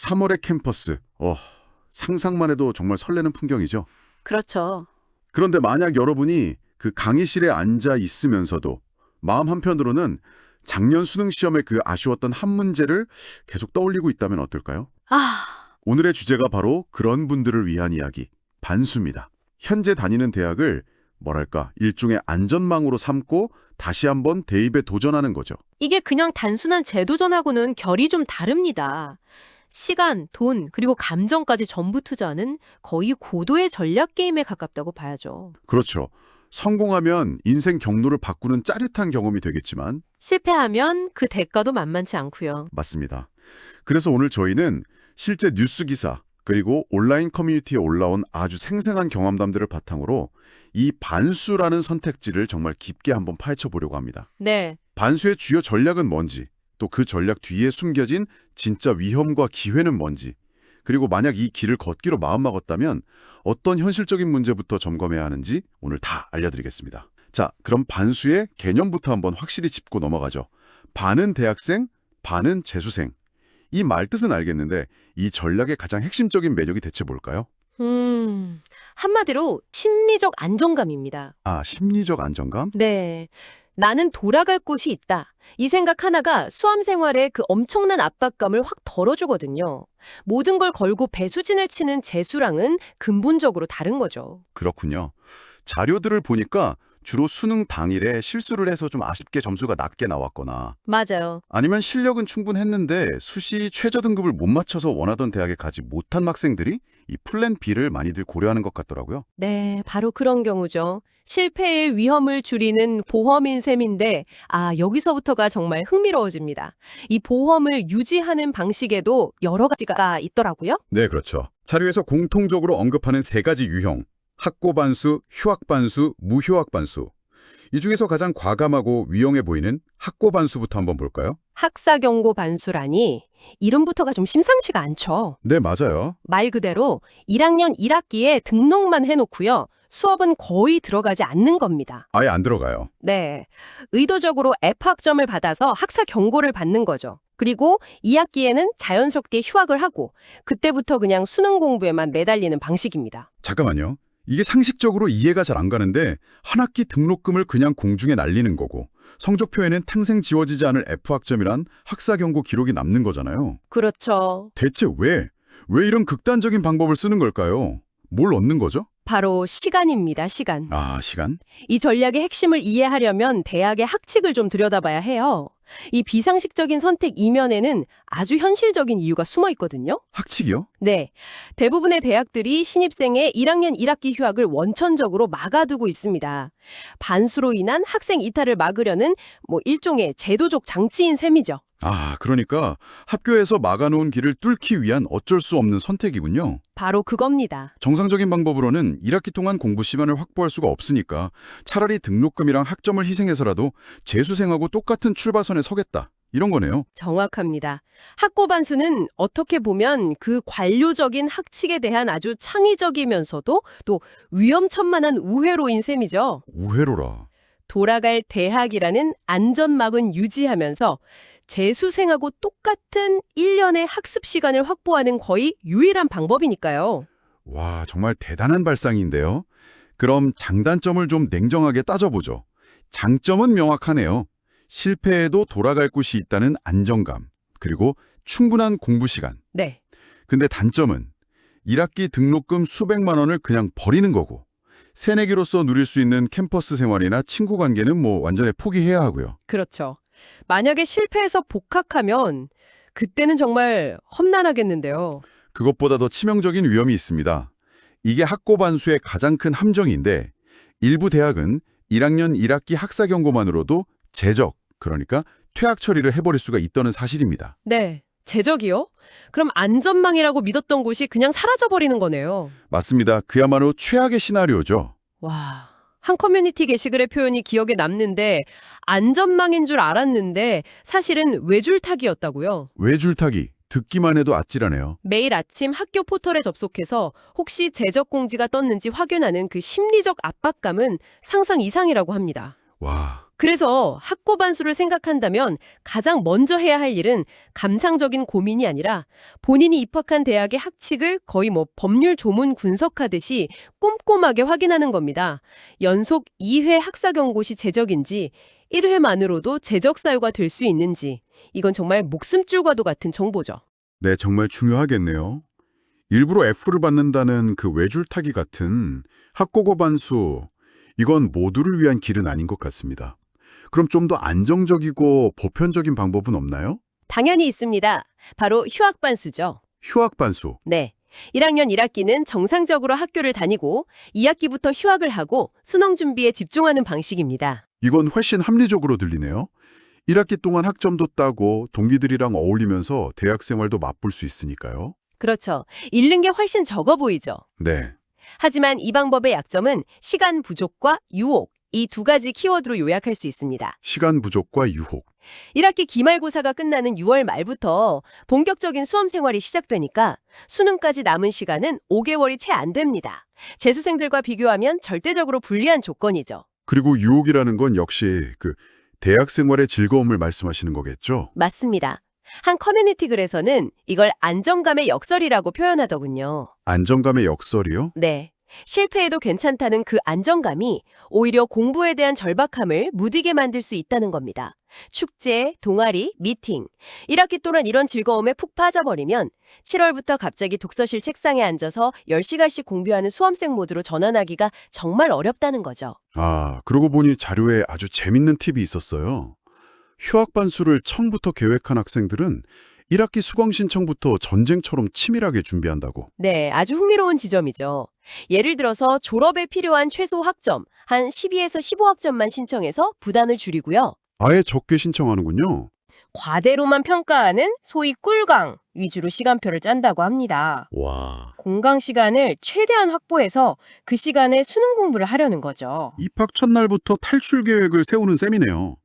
3월의 캠퍼스. 상상만 해도 정말 설레는 풍경이죠. 그렇죠. 그런데 만약 여러분이 그 강의실에 앉아 있으면서도 마음 한편으로는 작년 수능 시험에 그 아쉬웠던 한 문제를 계속 떠올리고 있다면 어떨까요? 아, 오늘의 주제가 바로 그런 분들을 위한 이야기, 반수입니다. 현재 다니는 대학을 뭐랄까 일종의 안전망으로 삼고 다시 한번 대입에 도전하는 거죠. 이게 그냥 단순한 제도전하고는 결이 좀 다릅니다. 시간, 돈, 그리고 감정까지 전부 투자하는 거의 고도의 전략 게임에 가깝다고 봐야죠. 그렇죠. 성공하면 인생 경로를 바꾸는 짜릿한 경험이 되겠지만 실패하면 그 대가도 만만치 않고요. 맞습니다. 그래서 오늘 저희는 실제 뉴스 기사 그리고 온라인 커뮤니티에 올라온 아주 생생한 경험담들을 바탕으로 이 반수라는 선택지를 정말 깊게 한번 파헤쳐 보려고 합니다. 네, 반수의 주요 전략은 뭔지, 또 그 전략 뒤에 숨겨진 진짜 위험과 기회는 뭔지, 그리고 만약 이 길을 걷기로 마음먹었다면 어떤 현실적인 문제부터 점검해야 하는지 오늘 다 알려드리겠습니다. 자, 그럼 반수의 개념부터 한번 확실히 짚고 넘어가죠. 반은 대학생, 반은 재수생. 이 말뜻은 알겠는데 이 전략의 가장 핵심적인 매력이 대체 뭘까요? 한마디로 심리적 안정감입니다. 아, 심리적 안정감? 네. 나는 돌아갈 곳이 있다. 이 생각 하나가 수험 생활에 그 엄청난 압박감을 확 덜어주거든요. 모든 걸 걸고 배수진을 치는 재수랑은 근본적으로 다른 거죠. 그렇군요. 자료들을 보니까 주로 수능 당일에 실수를 해서 좀 아쉽게 점수가 낮게 나왔거나 맞아요. 아니면 실력은 충분했는데 수시 최저 등급을 못 맞춰서 원하던 대학에 가지 못한 학생들이 이 플랜 B를 많이들 고려하는 것 같더라고요. 네, 바로 그런 경우죠. 실패의 위험을 줄이는 보험인 셈인데, 여기서부터가 정말 흥미로워집니다. 이 보험을 유지하는 방식에도 여러 가지가 있더라고요. 네, 그렇죠. 자료에서 공통적으로 언급하는 세 가지 유형. 학고반수, 휴학반수, 무휴학반수. 이 중에서 가장 과감하고 위험해 보이는 학고반수부터 한번 볼까요? 학사경고 반수라니, 이름부터가 좀 심상치가 않죠. 네, 맞아요. 말 그대로 1학년 1학기에 등록만 해놓고요. 수업은 거의 들어가지 않는 겁니다. 아예 안 들어가요. 네. 의도적으로 F학점을 받아서 학사 경고를 받는 거죠. 그리고 2학기에는 자연스럽게 휴학을 하고 그때부터 그냥 수능 공부에만 매달리는 방식입니다. 잠깐만요. 이게 상식적으로 이해가 잘 안 가는데 한 학기 등록금을 그냥 공중에 날리는 거고 성적표에는 평생 지워지지 않을 F학점이란 학사 경고 기록이 남는 거잖아요. 그렇죠. 대체 왜 이런 극단적인 방법을 쓰는 걸까요? 뭘 얻는 거죠? 바로 시간입니다, 시간. 아, 시간? 이 전략의 핵심을 이해하려면 대학의 학칙을 좀 들여다봐야 해요. 이 비상식적인 선택 이면에는 아주 현실적인 이유가 숨어 있거든요. 학칙이요? 네. 대부분의 대학들이 신입생의 1학년 1학기 휴학을 원천적으로 막아두고 있습니다. 반수로 인한 학생 이탈을 막으려는 일종의 제도적 장치인 셈이죠. 아, 그러니까 학교에서 막아놓은 길을 뚫기 위한 어쩔 수 없는 선택이군요. 바로 그겁니다. 정상적인 방법으로는 1학기 동안 공부 시간을 확보할 수가 없으니까 차라리 등록금이랑 학점을 희생해서라도 재수생하고 똑같은 출발선에 서겠다. 이런 거네요. 정확합니다. 학고반수는 어떻게 보면 그 관료적인 학칙에 대한 아주 창의적이면서도 또 위험천만한 우회로인 셈이죠. 우회로라. 돌아갈 대학이라는 안전망은 유지하면서 재수생하고 똑같은 1년의 학습 시간을 확보하는 거의 유일한 방법이니까요. 와, 정말 대단한 발상인데요. 그럼 장단점을 좀 냉정하게 따져보죠. 장점은 명확하네요. 실패해도 돌아갈 곳이 있다는 안정감, 그리고 충분한 공부 시간. 네. 근데 단점은 1학기 등록금 수백만 원을 그냥 버리는 거고 새내기로서 누릴 수 있는 캠퍼스 생활이나 친구 관계는 완전히 포기해야 하고요. 그렇죠. 만약에 실패해서 복학하면 그때는 정말 험난하겠는데요. 그것보다 더 치명적인 위험이 있습니다. 이게 학고반수의 가장 큰 함정인데 일부 대학은 1학년 1학기 학사 경고만으로도 제적, 그러니까 퇴학 처리를 해버릴 수가 있다는 사실입니다. 네. 제적이요? 그럼 안전망이라고 믿었던 곳이 그냥 사라져버리는 거네요. 맞습니다. 그야말로 최악의 시나리오죠. 와, 한 커뮤니티 게시글의 표현이 기억에 남는데 안전망인 줄 알았는데 사실은 외줄타기였다고요. 외줄타기, 듣기만 해도 아찔하네요. 매일 아침 학교 포털에 접속해서 혹시 제적 공지가 떴는지 확인하는 그 심리적 압박감은 상상 이상이라고 합니다. 와, 그래서 학고반수를 생각한다면 가장 먼저 해야 할 일은 감상적인 고민이 아니라 본인이 입학한 대학의 학칙을 거의 법률 조문 분석하듯이 꼼꼼하게 확인하는 겁니다. 연속 2회 학사 경고시 제적인지 1회만으로도 제적 사유가 될 수 있는지 이건 정말 목숨줄과도 같은 정보죠. 네, 정말 중요하겠네요. 일부러 F를 받는다는 그 외줄타기 같은 학고고 반수, 이건 모두를 위한 길은 아닌 것 같습니다. 그럼 좀 더 안정적이고 보편적인 방법은 없나요? 당연히 있습니다. 바로 휴학반수죠. 휴학반수. 네. 1학년 1학기는 정상적으로 학교를 다니고 2학기부터 휴학을 하고 수능 준비에 집중하는 방식입니다. 이건 훨씬 합리적으로 들리네요. 1학기 동안 학점도 따고 동기들이랑 어울리면서 대학 생활도 맛볼 수 있으니까요. 그렇죠. 잃는 게 훨씬 적어 보이죠. 네. 하지만 이 방법의 약점은 시간 부족과 유혹, 이 두 가지 키워드로 요약할 수 있습니다. 시간 부족과 유혹. 1학기 기말고사가 끝나는 6월 말부터 본격적인 수험 생활이 시작되니까 수능까지 남은 시간은 5개월이 채 안 됩니다. 재수생들과 비교하면 절대적으로 불리한 조건이죠. 그리고 유혹이라는 건 역시 그 대학 생활의 즐거움을 말씀하시는 거겠죠? 맞습니다. 한 커뮤니티 글에서는 이걸 안정감의 역설이라고 표현하더군요. 안정감의 역설이요? 네. 실패해도 괜찮다는 그 안정감이 오히려 공부에 대한 절박함을 무디게 만들 수 있다는 겁니다. 축제, 동아리, 미팅. 1학기 동안 이런 즐거움에 푹 빠져버리면 7월부터 갑자기 독서실 책상에 앉아서 10시간씩 공부하는 수험생 모드로 전환하기가 정말 어렵다는 거죠. 아, 그러고 보니 자료에 아주 재밌는 팁이 있었어요. 휴학반수를 처음부터 계획한 학생들은 1학기 수강 신청부터 전쟁처럼 치밀하게 준비한다고. 네, 아주 흥미로운 지점이죠. 예를 들어서 졸업에 필요한 최소 학점, 한 12에서 15학점만 신청해서 부담을 줄이고요. 아예 적게 신청하는군요. 과대로만 평가하는 소위 꿀강 위주로 시간표를 짠다고 합니다. 와. 공강 시간을 최대한 확보해서 그 시간에 수능 공부를 하려는 거죠. 입학 첫날부터 탈출 계획을 세우는 셈이네요.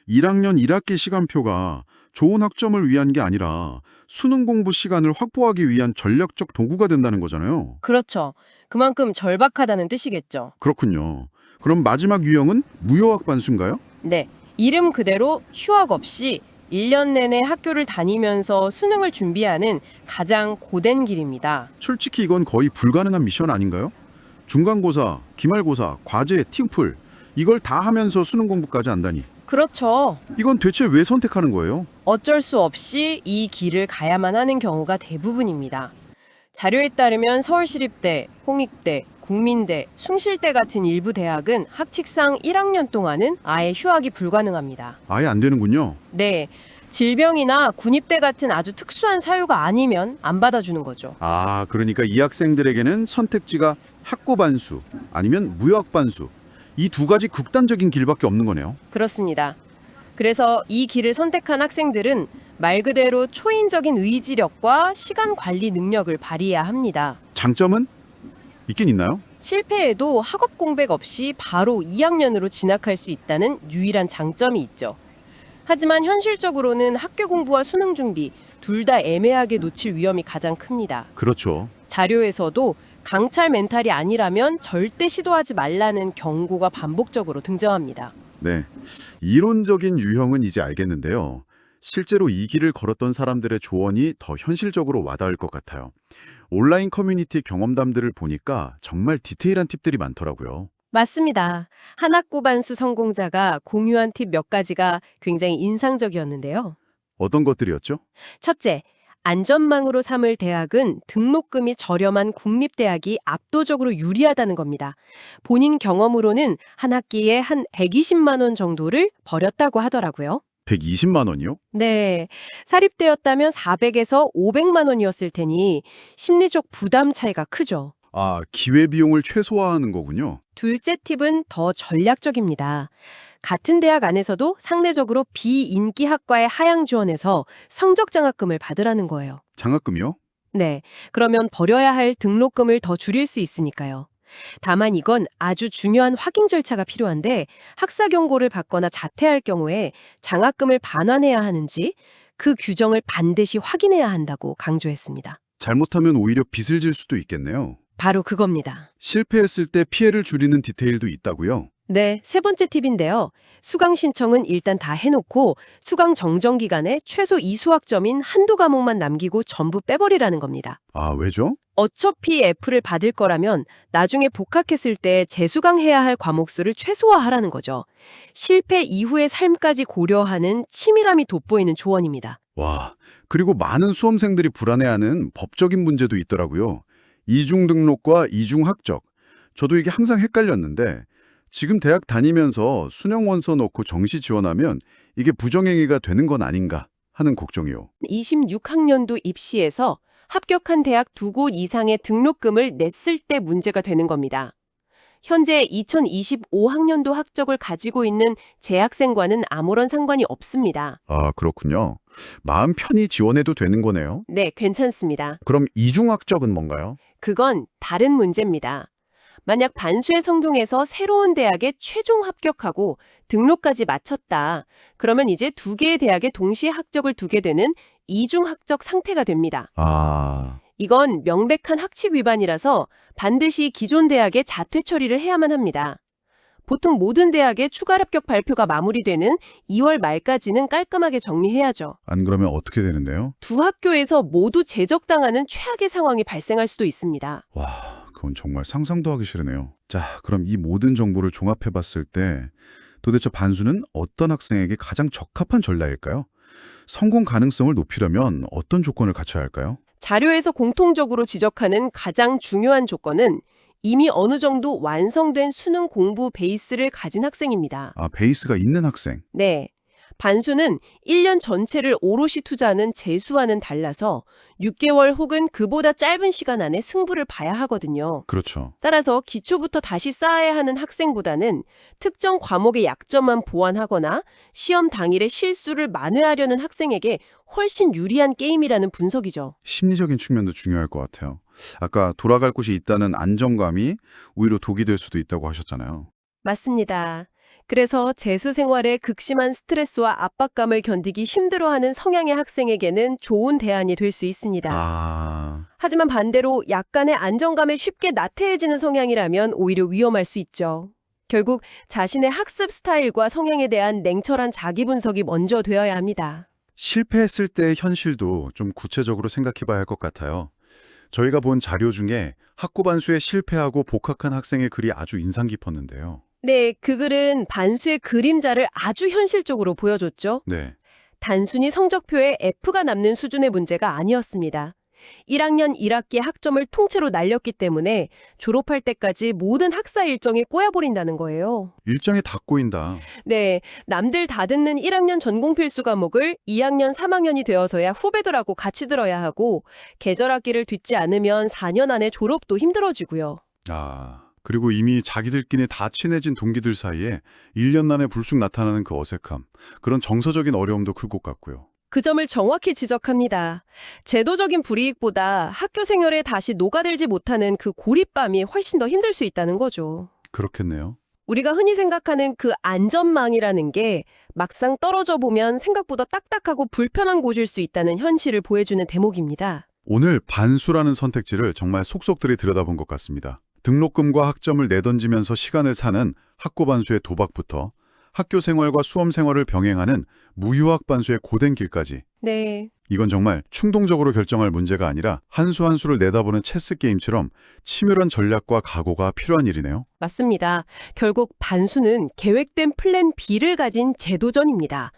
1학년 1학기 시간표가 좋은 학점을 위한 게 아니라 수능 공부 시간을 확보하기 위한 전략적 도구가 된다는 거잖아요. 그렇죠. 그만큼 절박하다는 뜻이겠죠. 그렇군요. 그럼 마지막 유형은 무효학 반수인가요? 네, 이름 그대로 휴학 없이 1년 내내 학교를 다니면서 수능을 준비하는 가장 고된 길입니다. 솔직히 이건 거의 불가능한 미션 아닌가요? 중간고사, 기말고사, 과제, 팀플 이걸 다 하면서 수능 공부까지 한다니. 그렇죠. 이건 대체 왜 선택하는 거예요? 어쩔 수 없이 이 길을 가야만 하는 경우가 대부분입니다. 자료에 따르면 서울시립대, 홍익대, 국민대, 숭실대 같은 일부 대학은 학칙상 1학년 동안은 아예 휴학이 불가능합니다. 아예 안 되는군요. 네, 질병이나 군입대 같은 아주 특수한 사유가 아니면 안 받아주는 거죠. 아, 그러니까 이 학생들에게는 선택지가 학고 반수 아니면 무효학 반수 이 두 가지 극단적인 길밖에 없는 거네요. 그렇습니다. 그래서 이 길을 선택한 학생들은 말 그대로 초인적인 의지력과 시간 관리 능력을 발휘해야 합니다. 장점은 있긴 있나요? 실패해도 학업 공백 없이 바로 2학년으로 진학할 수 있다는 유일한 장점이 있죠. 하지만 현실적으로는 학교 공부와 수능 준비 둘 다 애매하게 놓칠 위험이 가장 큽니다. 그렇죠. 자료에서도 강찰 멘탈이 아니라면 절대 시도하지 말라는 경고가 반복적으로 등장합니다. 네. 이론적인 유형은 이제 알겠는데요. 실제로 이 길을 걸었던 사람들의 조언이 더 현실적으로 와닿을 것 같아요. 온라인 커뮤니티 경험담들을 보니까 정말 디테일한 팁들이 많더라고요. 맞습니다. 한학고반수 성공자가 공유한 팁 몇 가지가 굉장히 인상적이었는데요. 어떤 것들이었죠? 첫째, 안전망으로 삼을 대학은 등록금이 저렴한 국립대학이 압도적으로 유리하다는 겁니다. 본인 경험으로는 한 학기에 한 120만 원 정도를 버렸다고 하더라고요. 120만 원이요? 네, 사립대였다면 400에서 500만 원이었을 테니 심리적 부담 차이가 크죠. 아, 기회비용을 최소화하는 거군요. 둘째 팁은 더 전략적입니다. 같은 대학 안에서도 상대적으로 비인기 학과에 하향 지원해서 성적 장학금을 받으라는 거예요. 장학금이요? 네, 그러면 버려야 할 등록금을 더 줄일 수 있으니까요. 다만 이건 아주 중요한 확인 절차가 필요한데 학사 경고를 받거나 자퇴할 경우에 장학금을 반환해야 하는지 그 규정을 반드시 확인해야 한다고 강조했습니다. 잘못하면 오히려 빚을 질 수도 있겠네요. 바로 그겁니다. 실패했을 때 피해를 줄이는 디테일도 있다고요? 네, 세 번째 팁인데요. 수강 신청은 일단 다 해놓고 수강 정정 기간에 최소 2수학점인 한두 과목만 남기고 전부 빼버리라는 겁니다. 아, 왜죠? 어차피 F를 받을 거라면 나중에 복학했을 때 재수강해야 할 과목 수를 최소화하라는 거죠. 실패 이후의 삶까지 고려하는 치밀함이 돋보이는 조언입니다. 와, 그리고 많은 수험생들이 불안해하는 법적인 문제도 있더라고요. 이중 등록과 이중 학적. 저도 이게 항상 헷갈렸는데 지금 대학 다니면서 수능 원서 넣고 정시 지원하면 이게 부정행위가 되는 건 아닌가 하는 걱정이요. 26학년도 입시에서 합격한 대학 2곳 이상의 등록금을 냈을 때 문제가 되는 겁니다. 현재 2025학년도 학적을 가지고 있는 재학생과는 아무런 상관이 없습니다. 아, 그렇군요. 마음 편히 지원해도 되는 거네요. 네, 괜찮습니다. 그럼 이중 학적은 뭔가요? 그건 다른 문제입니다. 만약 반수의 성동에서 새로운 대학에 최종 합격하고 등록까지 마쳤다. 그러면 이제 두 개의 대학에 동시에 학적을 두게 되는 이중 학적 상태가 됩니다. 아, 이건 명백한 학칙 위반이라서 반드시 기존 대학에 자퇴 처리를 해야만 합니다. 보통 모든 대학의 추가 합격 발표가 마무리되는 2월 말까지는 깔끔하게 정리해야죠. 안 그러면 어떻게 되는데요? 두 학교에서 모두 제적당하는 최악의 상황이 발생할 수도 있습니다. 와, 그건 정말 상상도 하기 싫으네요. 자, 그럼 이 모든 정보를 종합해 봤을 때 도대체 반수는 어떤 학생에게 가장 적합한 전략일까요? 성공 가능성을 높이려면 어떤 조건을 갖춰야 할까요? 자료에서 공통적으로 지적하는 가장 중요한 조건은 이미 어느 정도 완성된 수능 공부 베이스를 가진 학생입니다. 아, 베이스가 있는 학생. 네. 반수는 1년 전체를 오롯이 투자하는 재수와는 달라서 6개월 혹은 그보다 짧은 시간 안에 승부를 봐야 하거든요. 그렇죠. 따라서 기초부터 다시 쌓아야 하는 학생보다는 특정 과목의 약점만 보완하거나 시험 당일의 실수를 만회하려는 학생에게 훨씬 유리한 게임이라는 분석이죠. 심리적인 측면도 중요할 것 같아요. 아까 돌아갈 곳이 있다는 안정감이 오히려 독이 될 수도 있다고 하셨잖아요. 맞습니다. 그래서 재수 생활의 극심한 스트레스와 압박감을 견디기 힘들어하는 성향의 학생에게는 좋은 대안이 될 수 있습니다. 아, 하지만 반대로 약간의 안정감에 쉽게 나태해지는 성향이라면 오히려 위험할 수 있죠. 결국 자신의 학습 스타일과 성향에 대한 냉철한 자기 분석이 먼저 되어야 합니다. 실패했을 때의 현실도 좀 구체적으로 생각해 봐야 할 것 같아요. 저희가 본 자료 중에 학고 반수에 실패하고 복학한 학생의 글이 아주 인상 깊었는데요. 네, 그 글은 반수의 그림자를 아주 현실적으로 보여줬죠. 네. 단순히 성적표에 F가 남는 수준의 문제가 아니었습니다. 1학년 1학기 학점을 통째로 날렸기 때문에 졸업할 때까지 모든 학사 일정이 꼬여버린다는 거예요. 일정이 다 꼬인다. 네, 남들 다 듣는 1학년 전공 필수 과목을 2학년, 3학년이 되어서야 후배들하고 같이 들어야 하고 계절학기를 뒤지 않으면 4년 안에 졸업도 힘들어지고요. 아, 그리고 이미 자기들끼리 다 친해진 동기들 사이에 1년 안에 불쑥 나타나는 그 어색함, 그런 정서적인 어려움도 클 것 같고요. 그 점을 정확히 지적합니다. 제도적인 불이익보다 학교 생활에 다시 녹아들지 못하는 그 고립감이 훨씬 더 힘들 수 있다는 거죠. 그렇겠네요. 우리가 흔히 생각하는 그 안전망이라는 게 막상 떨어져 보면 생각보다 딱딱하고 불편한 곳일 수 있다는 현실을 보여주는 대목입니다. 오늘 반수라는 선택지를 정말 속속들이 들여다본 것 같습니다. 등록금과 학점을 내던지면서 시간을 사는 학고 반수의 도박부터 학교 생활과 수험 생활을 병행하는 무유학 반수의 고된 길까지. 네. 이건 정말 충동적으로 결정할 문제가 아니라 한 수 한 수를 내다보는 체스 게임처럼 치밀한 전략과 각오가 필요한 일이네요. 맞습니다. 결국 반수는 계획된 플랜 B를 가진 제도전입니다.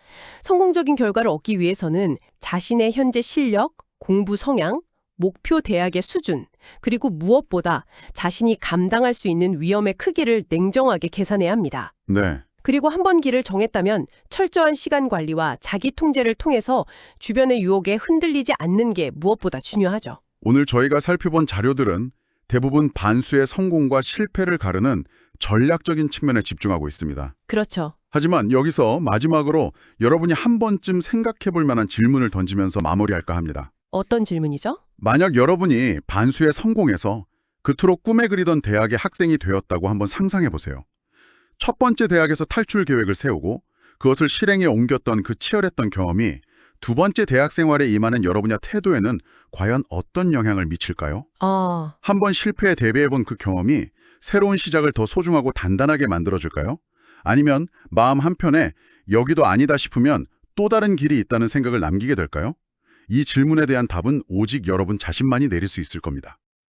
성공적인 결과를 얻기 위해서는 자신의 현재 실력, 공부 성향, 목표 대학의 수준, 그리고 무엇보다 자신이 감당할 수 있는 위험의 크기를 냉정하게 계산해야 합니다. 네. 그리고 한 번 길을 정했다면 철저한 시간 관리와 자기 통제를 통해서 주변의 유혹에 흔들리지 않는 게 무엇보다 중요하죠. 오늘 저희가 살펴본 자료들은 대부분 반수의 성공과 실패를 가르는 전략적인 측면에 집중하고 있습니다. 그렇죠. 하지만 여기서 마지막으로 여러분이 한 번쯤 생각해 볼 만한 질문을 던지면서 마무리할까 합니다. 어떤 질문이죠? 만약 여러분이 반수에 성공해서 그토록 꿈에 그리던 대학의 학생이 되었다고 한번 상상해 보세요. 첫 번째 대학에서 탈출 계획을 세우고 그것을 실행에 옮겼던 그 치열했던 경험이 두 번째 대학 생활에 임하는 여러분의 태도에는 과연 어떤 영향을 미칠까요? 아, 한 번 실패에 대비해본 그 경험이 새로운 시작을 더 소중하고 단단하게 만들어줄까요? 아니면 마음 한편에 여기도 아니다 싶으면 또 다른 길이 있다는 생각을 남기게 될까요? 이 질문에 대한 답은 오직 여러분 자신만이 내릴 수 있을 겁니다.